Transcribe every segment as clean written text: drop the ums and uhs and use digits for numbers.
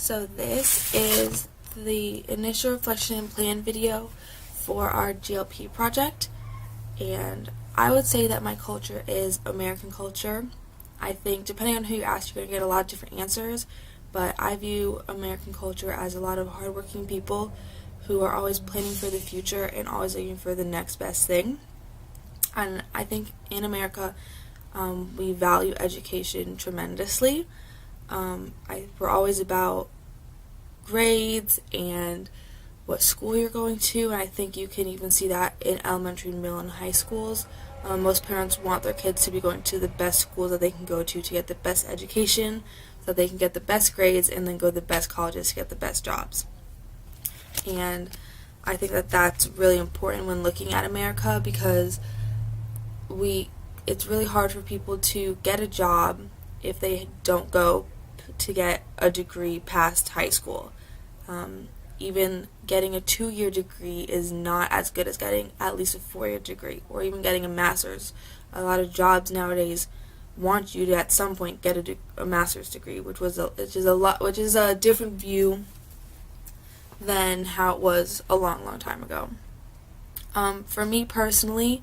So this is the initial reflection and plan video for our GLP project, and I would say that my culture is American culture. I think depending on who you ask, you're going to get a lot of different answers, but I view American culture as a lot of hardworking people who are always planning for the future and always looking for the next best thing. And I think in America, we value education tremendously. We're always about grades and what school you're going to, and I think you can even see that in elementary, middle, and high schools. Most parents want their kids to be going to the best schools that they can go to get the best education, so that they can get the best grades and then go to the best colleges to get the best jobs. And I think that that's really important when looking at America, because it's really hard for people to get a job if they don't go to get a degree past high school. Even getting a 2-year degree is not as good as getting at least a 4-year degree, or even getting a master's. A lot of jobs nowadays want you to at some point get a master's degree, which is a different view than how it was a long, long time ago. For me personally,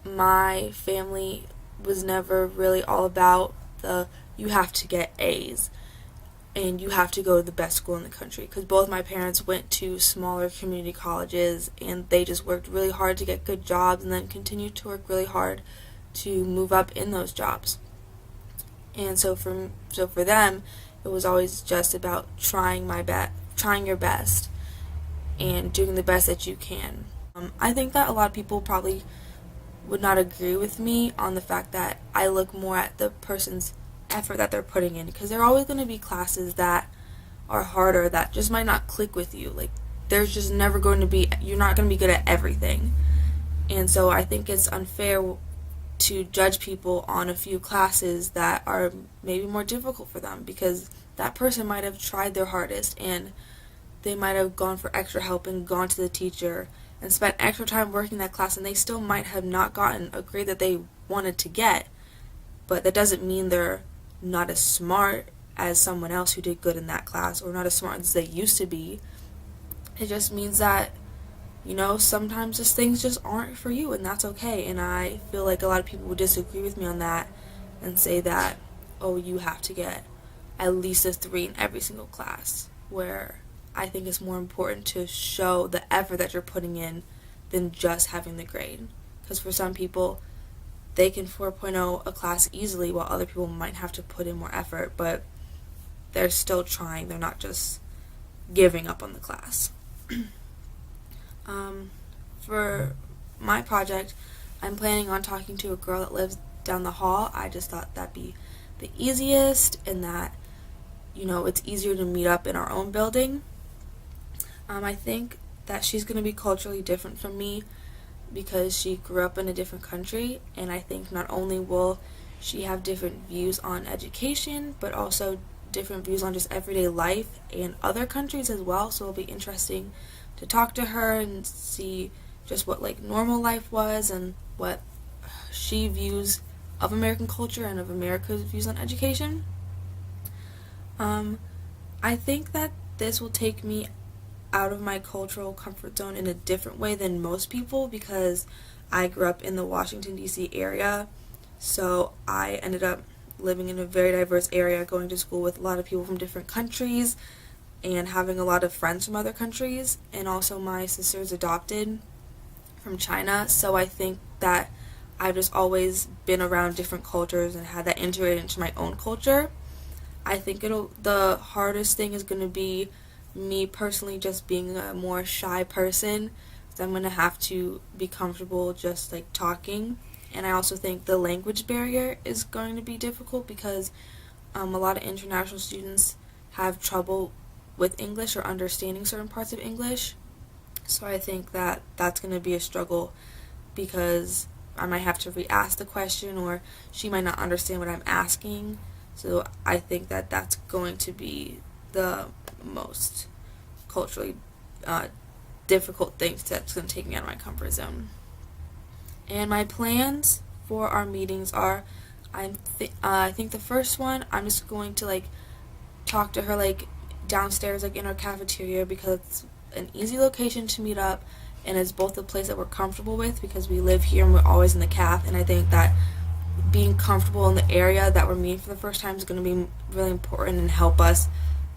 my family was never really all about you have to get A's and you have to go to the best school in the country, because both my parents went to smaller community colleges and they just worked really hard to get good jobs and then continued to work really hard to move up in those jobs. And so for them, it was always just about trying your best and doing the best that you can. I think that a lot of people probably would not agree with me on the fact that I look more at the person's effort that they're putting in, because there are always going to be classes that are harder that just might not click with you. Like, there's just never going to be, you're not going to be good at everything. And so I think it's unfair to judge people on a few classes that are maybe more difficult for them, because that person might have tried their hardest and they might have gone for extra help and gone to the teacher and spent extra time working that class, and they still might have not gotten a grade that they wanted to get. But that doesn't mean they're not as smart as someone else who did good in that class, or not as smart as they used to be. It just means that, sometimes just things just aren't for you, and that's okay. And I feel like a lot of people would disagree with me on that and say that, oh, you have to get at least a 3 in every single class, where I think it's more important to show the effort that you're putting in than just having the grade. Because for some people, they can 4.0 a class easily, while other people might have to put in more effort, but they're still trying. They're not just giving up on the class. For my project, I'm planning on talking to a girl that lives down the hall. I just thought that'd be the easiest, and that, it's easier to meet up in our own building. I think that she's going to be culturally different from me, because she grew up in a different country, and I think not only will she have different views on education, but also different views on just everyday life and other countries as well. So it'll be interesting to talk to her and see just what normal life was and what she views of American culture and of America's views on education. I think that this will take me out of my cultural comfort zone in a different way than most people, because I grew up in the Washington, D.C. area, so I ended up living in a very diverse area, going to school with a lot of people from different countries and having a lot of friends from other countries. And also my sister's adopted from China, so I think that I've just always been around different cultures and had that integrated into my own culture. I think the hardest thing is going to be me personally just being a more shy person, so I'm going to have to be comfortable just talking. And I also think the language barrier is going to be difficult, because a lot of international students have trouble with English or understanding certain parts of English. So I think that that's going to be a struggle, because I might have to re-ask the question, or she might not understand what I'm asking. So I think that that's going to be the most culturally difficult things that's going to take me out of my comfort zone. And my plans for our meetings are, I think the first one, I'm just going to talk to her downstairs, like in our cafeteria, because it's an easy location to meet up, and it's both a place that we're comfortable with because we live here and we're always in the caf. And I think that being comfortable in the area that we're meeting for the first time is going to be really important and help us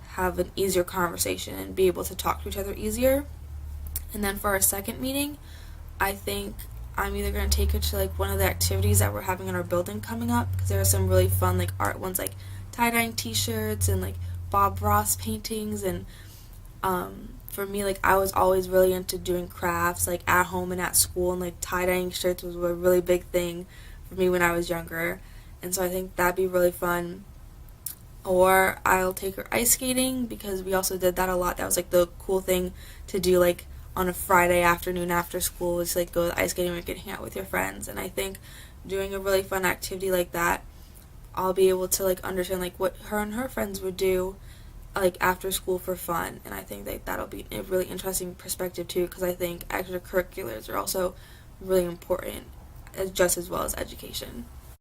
have an easier conversation and be able to talk to each other easier. And then for our second meeting, I think I'm either going to take her to like one of the activities that we're having in our building coming up, because there are some really fun like art ones, like tie-dyeing t-shirts and like Bob Ross paintings. And for me, like I was always really into doing crafts like at home and at school, and like tie-dyeing shirts was a really big thing for me when I was younger. And so I think that'd be really fun. Or I'll take her ice skating, because we also did that a lot. That was like the cool thing to do like on a Friday afternoon after school, is like go ice skating and you can hang out with your friends. And I think doing a really fun activity like that, I'll be able to like understand like what her and her friends would do like after school for fun. And I think that that'll be a really interesting perspective too, because I think extracurriculars are also really important, just as well as education.